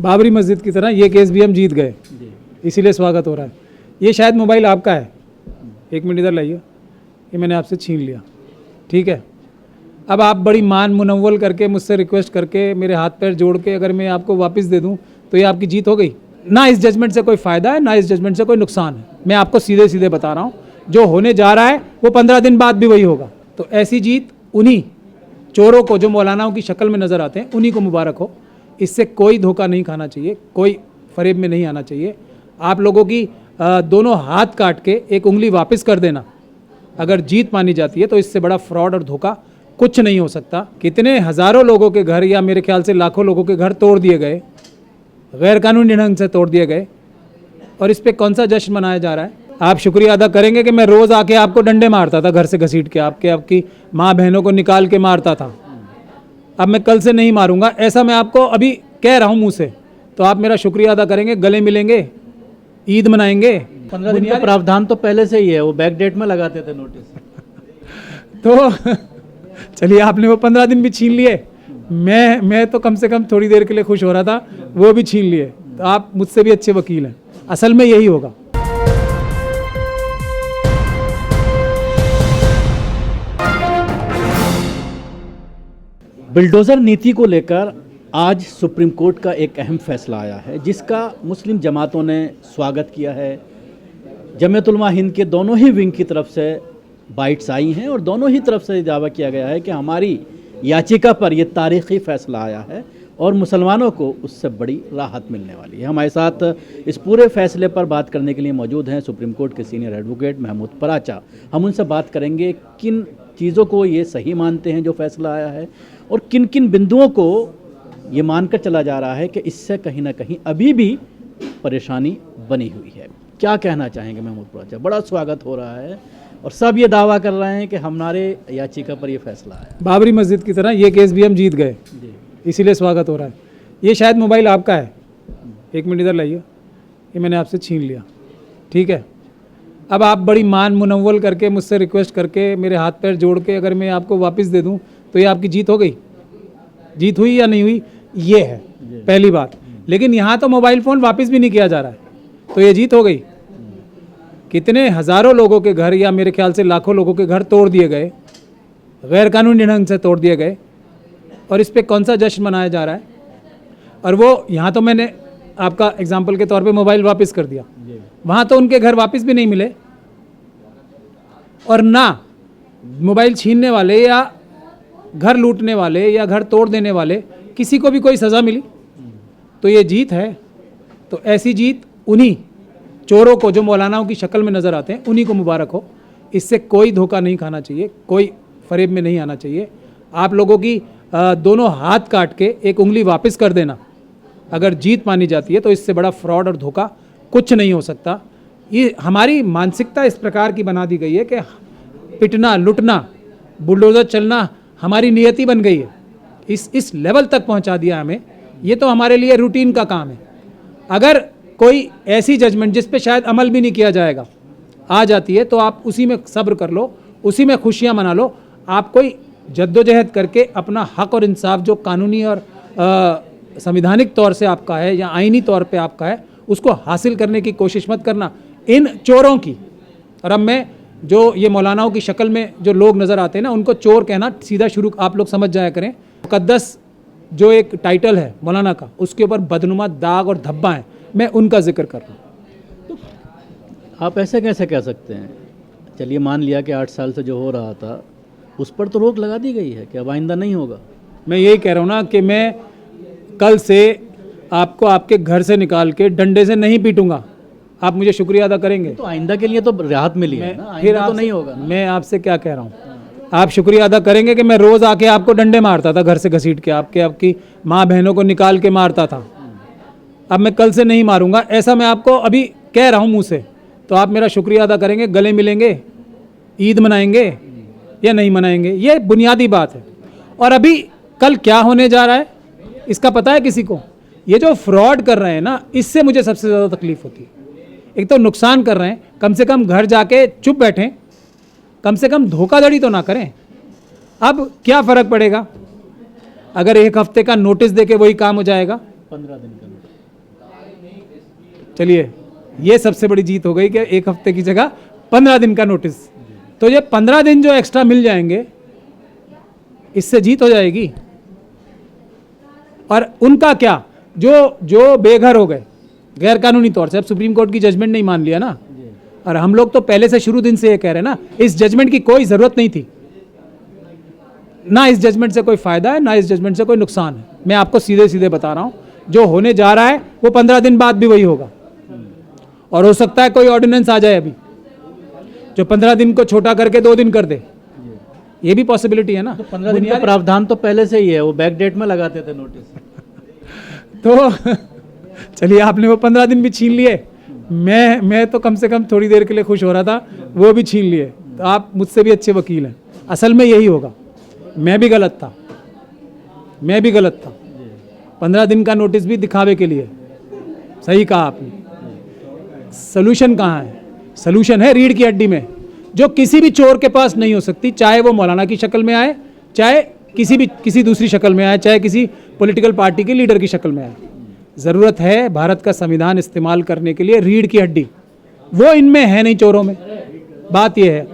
बाबरी मस्जिद की तरह ये केस भी हम जीत गए, इसीलिए स्वागत हो रहा है। ये शायद मोबाइल आपका है, 1 मिनट इधर लाइए, ये मैंने आपसे छीन लिया, ठीक है। अब आप बड़ी मान मुनव्वल करके मुझसे रिक्वेस्ट करके मेरे हाथ पैर जोड़ के अगर मैं आपको वापस दे दूं तो ये आपकी जीत हो गई। ना इस जजमेंट से कोई फ़ायदा है, ना इस जजमेंट से कोई नुकसान है। मैं आपको सीधे सीधे बता रहा हूँ, जो होने जा रहा है वो 15 दिन बाद भी वही होगा। तो ऐसी जीत उन्हीं चोरों को जो मौलानाओं की शक्ल में नज़र आते हैं उन्हीं को मुबारक हो। इससे कोई धोखा नहीं खाना चाहिए, कोई फरेब में नहीं आना चाहिए। आप लोगों की दोनों हाथ काट के एक उंगली वापस कर देना अगर जीत मानी जाती है, तो इससे बड़ा फ्रॉड और धोखा कुछ नहीं हो सकता। कितने हज़ारों लोगों के घर या मेरे ख्याल से लाखों लोगों के घर तोड़ दिए गए, गैर कानूनी ढंग से तोड़ दिए गए, और इस पे कौन सा जश्न मनाया जा रहा है? आप शुक्रिया अदा करेंगे कि मैं रोज़ आके आपको डंडे मारता था, घर से घसीट के आपकी माँ बहनों को निकाल के मारता था। अब मैं कल से नहीं मारूंगा, ऐसा मैं आपको अभी कह रहा हूँ मुँह से। तो आप मेरा शुक्रिया अदा करेंगे, गले मिलेंगे, ईद मनाएंगे। 15 दिन का प्रावधान तो पहले से ही है, वो बैक डेट में लगाते थे नोटिस। तो चलिए, आपने वो 15 दिन भी छीन लिए, मैं तो कम से कम थोड़ी देर के लिए खुश हो रहा था, वो भी छीन लिए। तो आप मुझसे भी अच्छे वकील हैं, असल में यही होगा। बिल्डोज़र नीति को लेकर आज सुप्रीम कोर्ट का एक अहम फैसला आया है, जिसका मुस्लिम जमातों ने स्वागत किया है। जमीयत उलमा हिंद के दोनों ही विंग की तरफ से बाइट्स आई हैं और दोनों ही तरफ से दावा किया गया है कि हमारी याचिका पर यह तारीख़ी फ़ैसला आया है और मुसलमानों को उससे बड़ी राहत मिलने वाली है। हमारे साथ इस पूरे फैसले पर बात करने के लिए मौजूद हैं सुप्रीम कोर्ट के सीनियर एडवोकेट महमूद पराचा। हम उनसे बात करेंगे किन चीज़ों को ये सही मानते हैं जो फैसला आया है, और किन किन बिंदुओं को ये मानकर चला जा रहा है कि इससे कहीं ना कहीं अभी भी परेशानी बनी हुई है। क्या कहना चाहेंगे महमूद पराचा? बड़ा स्वागत हो रहा है और सब ये दावा कर रहे हैं कि हमारे याचिका पर ये फैसला आया। बाबरी मस्जिद की तरह ये केस भी हम जीत गए, इसीलिए स्वागत हो रहा है। ये शायद मोबाइल आपका है, 1 मिनट इधर लाइए, ये मैंने आपसे छीन लिया, ठीक है। अब आप बड़ी मान मुनव्वल करके मुझसे रिक्वेस्ट करके मेरे हाथ पैर जोड़ के अगर मैं आपको वापस दे दूं तो ये आपकी जीत हो गई। जीत हुई या नहीं हुई, ये है पहली बात। लेकिन यहाँ तो मोबाइल फ़ोन वापस भी नहीं किया जा रहा है, तो ये जीत हो गई। कितने हज़ारों लोगों के घर या मेरे ख्याल से लाखों लोगों के घर तोड़ दिए गए, गैर कानूनी ढंग से तोड़ दिए गए, और इस पे कौन सा जश्न मनाया जा रहा है? और वो यहाँ तो मैंने आपका एग्जाम्पल के तौर पे मोबाइल वापस कर दिया, वहाँ तो उनके घर वापस भी नहीं मिले, और ना मोबाइल छीनने वाले या घर लूटने वाले या घर तोड़ देने वाले किसी को भी कोई सज़ा मिली। तो ये जीत है। तो ऐसी जीत उन्हीं चोरों को जो मौलानाओं की शक्ल में नज़र आते हैं उन्हीं को मुबारक हो। इससे कोई धोखा नहीं खाना चाहिए, कोई फरेब में नहीं आना चाहिए। आप लोगों की दोनों हाथ काट के एक उंगली वापस कर देना अगर जीत मानी जाती है, तो इससे बड़ा फ्रॉड और धोखा कुछ नहीं हो सकता। ये हमारी मानसिकता इस प्रकार की बना दी गई है कि पिटना, लुटना, बुलडोज़र चलना हमारी नियति बन गई है। इस लेवल तक पहुंचा दिया हमें। ये तो हमारे लिए रूटीन का काम है। अगर कोई ऐसी जजमेंट जिस पे शायद अमल भी नहीं किया जाएगा आ जाती है, तो आप उसी में सब्र कर लो, उसी में खुशियां मना लो। आप कोई जद्दोजहद करके अपना हक और इंसाफ जो कानूनी और संविधानिक तौर से आपका है या आईनी तौर पे आपका है, उसको हासिल करने की कोशिश मत करना इन चोरों की। और अब मैं जो ये मौलानाओं की शक्ल में जो लोग नज़र आते हैं ना, उनको चोर कहना सीधा शुरू आप लोग समझ जाया करें। मुक़द्दस जो एक टाइटल है मौलाना का, उसके ऊपर बदनुमा दाग और धब्बा हैं, मैं उनका जिक्र कर रहा हूँ। आप ऐसे कैसे कह सकते हैं? चलिए मान लिया कि 8 साल से जो हो रहा था उस पर तो रोक लगा दी गई है कि अब आइंदा नहीं होगा। मैं यही कह रहा हूँ ना कि मैं कल से आपको आपके घर से निकाल के डंडे से नहीं पीटूंगा। आप मुझे शुक्रिया अदा करेंगे तो आइंदा के लिए तो राहत मिली है ना, फिर तो नहीं होगा। मैं आपसे क्या कह रहा हूँ, आप शुक्रिया अदा करेंगे कि मैं रोज़ आके आपको डंडे मारता था, घर से घसीट के आपकी माँ बहनों को निकाल के मारता था। अब मैं कल से नहीं मारूंगा, ऐसा मैं आपको अभी कह रहा हूँ मुँह से। तो आप मेरा शुक्रिया अदा करेंगे, गले मिलेंगे, ईद मनाएंगे या नहीं मनाएंगे, ये बुनियादी बात है। और अभी कल क्या होने जा रहा है इसका पता है किसी को? ये जो फ्रॉड कर रहे हैं ना, इससे मुझे सबसे ज़्यादा तकलीफ होती है। एक तो नुकसान कर रहे हैं, कम से कम घर जाके चुप बैठें, कम से कम धोखाधड़ी तो ना करें। अब क्या फ़र्क पड़ेगा अगर 1 हफ्ते का नोटिस देके वही काम हो जाएगा? 15 दिन का नोटिस। चलिए, ये सबसे बड़ी जीत हो गई कि 1 हफ्ते की जगह 15 दिन का नोटिस। तो ये 15 दिन जो एक्स्ट्रा मिल जाएंगे, इससे जीत हो जाएगी। और उनका क्या, जो बेघर हो गए गैर कानूनी तौर से, अब सुप्रीम कोर्ट की जजमेंट नहीं मान लिया ना, और हम लोग तो पहले से शुरू दिन से ये कह रहे हैं ना, इस जजमेंट की कोई ज़रूरत नहीं थी ना, इस जजमेंट से कोई फ़ायदा है ना इस जजमेंट से कोई नुकसान है। मैं आपको सीधे सीधे बता रहा हूँ, जो होने जा रहा है वो 15 दिन बाद भी वही होगा। और हो सकता है कोई ऑर्डिनेंस आ जाए अभी जो 15 दिन को छोटा करके 2 दिन कर दे, ये भी पॉसिबिलिटी है ना। तो 15 दिन का प्रावधान तो पहले से ही है, वो बैक डेट में लगाते थे नोटिस। तो चलिए, आपने वो 15 दिन भी छीन लिए, मैं तो कम से कम थोड़ी देर के लिए खुश हो रहा था, वो भी छीन लिए। तो आप मुझसे भी अच्छे वकील हैं। असल में यही होगा, मैं भी गलत था 15 दिन का नोटिस भी दिखावे के लिए। सही कहा आपने। सलूशन कहाँ है? सलूशन है रीढ़ की हड्डी में, जो किसी भी चोर के पास नहीं हो सकती, चाहे वो मौलाना की शक्ल में आए, चाहे किसी दूसरी शक्ल में आए, चाहे किसी पॉलिटिकल पार्टी के लीडर की शक्ल में आए। ज़रूरत है भारत का संविधान इस्तेमाल करने के लिए रीढ़ की हड्डी, वो इनमें है नहीं, चोरों में। बात यह है,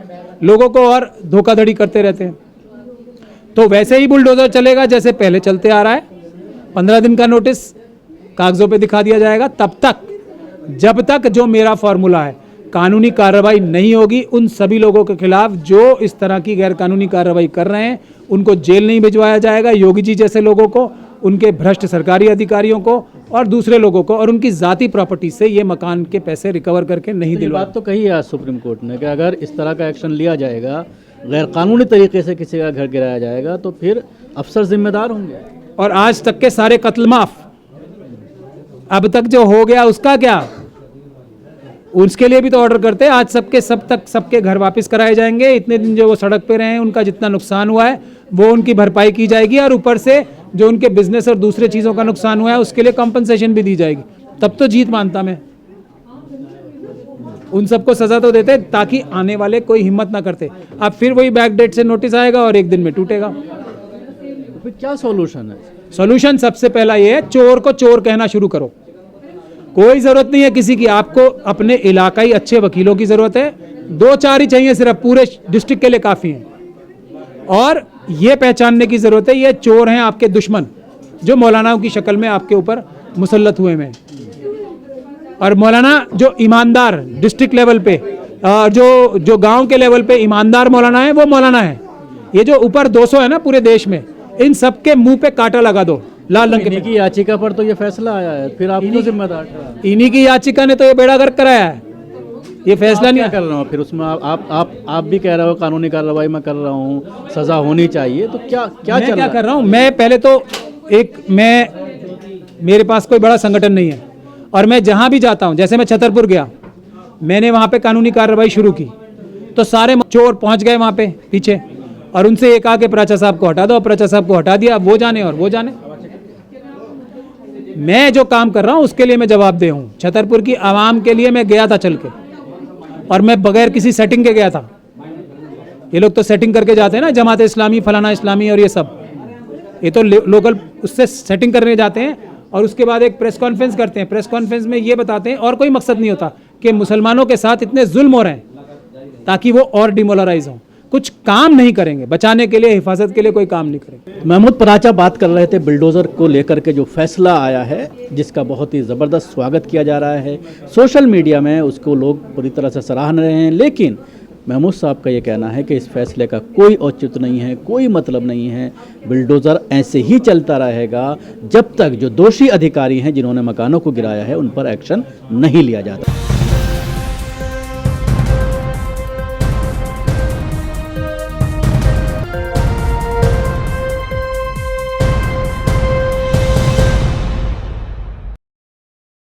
लोगों को और धोखाधड़ी करते रहते हैं। तो वैसे ही बुलडोजर चलेगा जैसे पहले चलते आ रहा है। 15 दिन का नोटिस कागजों पे दिखा दिया जाएगा, तब तक जब तक जो मेरा फॉर्मूला है, कानूनी कार्रवाई नहीं होगी उन सभी लोगों के खिलाफ जो इस तरह की गैर कानूनी कार्रवाई कर रहे हैं। उनको जेल नहीं भिजवाया जाएगा, योगी जी जैसे लोगों को, उनके भ्रष्ट सरकारी अधिकारियों को और दूसरे लोगों को, और उनकी जाती प्रॉपर्टी से ये मकान के पैसे रिकवर करके नहीं दिलवा। बात तो कही है आज सुप्रीम कोर्ट ने कि अगर इस तरह का एक्शन लिया जाएगा, गैर कानूनी तरीके से किसी का घर गिराया जाएगा, तो फिर अफसर जिम्मेदार होंगे। और आज तक के सारे कत्ल माफ, अब तक जो हो गया उसका क्या, उसके लिए भी तो ऑर्डर करते हैं। आज सबके घर वापस कराए जाएंगे। इतने दिन जो वो सड़क पे रहे हैं, उनका जितना नुकसान हुआ है वो उनकी भरपाई की जाएगी, और ऊपर से जो उनके बिजनेस और दूसरे चीज़ों का नुकसान हुआ है उसके लिए कंपनसेशन भी दी जाएगी। तब तो जीत मानता मैं। उन सबको सजा तो देते ताकि आने वाले कोई हिम्मत ना करते। अब फिर वही बैक डेट से नोटिस आएगा और 1 दिन में टूटेगा। तो फिर क्या सॉल्यूशन है? सॉल्यूशन सबसे पहला ये है, चोर को चोर कहना शुरू करो। कोई जरूरत नहीं है किसी की, आपको अपने इलाकाई अच्छे वकीलों की जरूरत है, 2-4 ही चाहिए सिर्फ, पूरे डिस्ट्रिक्ट के लिए काफी हैं। और ये पहचानने की जरूरत है ये चोर हैं आपके दुश्मन, जो मौलानाओं की शक्ल में आपके ऊपर मुसल्लत हुए हैं। और मौलाना जो ईमानदार डिस्ट्रिक्ट लेवल पे, जो गांव के लेवल पे ईमानदार मौलाना है, वो मौलाना है। ये जो ऊपर 200 है ना पूरे देश में, इन सबके मुंह पे कांटा लगा दो लाल रंग की याचिका पर तो ये फैसला आया है, फिर आप तो जिम्मेदार ठहरा। इन्हीं की याचिका ने तो ये बेड़ा गर्क कराया है। ये फैसला नहीं कर रहा हूँ, फिर उसमें आप भी कह रहे हो कानूनी कार्रवाई मैं कर रहा हूँ, सजा होनी चाहिए, तो क्या कर रहा हूँ मैं? पहले तो मेरे पास कोई बड़ा संगठन नहीं है, और मैं जहाँ भी जाता हूँ, जैसे मैं छतरपुर गया, मैंने वहाँ पे कानूनी कार्रवाई शुरू की, तो सारे चोर पहुँच गए वहाँ पे पीछे, और उनसे एक आके प्राचा साहब को हटा दो, प्राचा साहब को हटा दिया, अब वो जाने और वो जाने। मैं जो काम कर रहा हूँ उसके लिए मैं जवाबदेह हूँ। छतरपुर की आवाम के लिए मैं गया था चल के, और मैं बगैर किसी सेटिंग के गया था। ये लोग तो सेटिंग करके जाते हैं ना, जमात इस्लामी, फलाना इस्लामी और ये सब, ये तो लोकल उससे सेटिंग करने जाते हैं, और उसके बाद एक प्रेस कॉन्फ्रेंस करते हैं। प्रेस कॉन्फ्रेंस में ये बताते हैं, और कोई मकसद नहीं होता, कि मुसलमानों के साथ इतने जुल्म हो रहे हैं ताकि वो और डिमोलराइज हों। कुछ काम नहीं करेंगे बचाने के लिए, हिफाजत के लिए कोई काम नहीं करेंगे। महमूद पराचा बात कर रहे थे बुलडोज़र को लेकर के जो फैसला आया है, जिसका बहुत ही ज़बरदस्त स्वागत किया जा रहा है। सोशल मीडिया में उसको लोग पूरी तरह से सराह रहे हैं, लेकिन महमूद साहब का ये कहना है कि इस फैसले का कोई औचित्य नहीं है, कोई मतलब नहीं है। बुलडोज़र ऐसे ही चलता रहेगा जब तक जो दोषी अधिकारी हैं जिन्होंने मकानों को गिराया है उन पर एक्शन नहीं लिया जाता।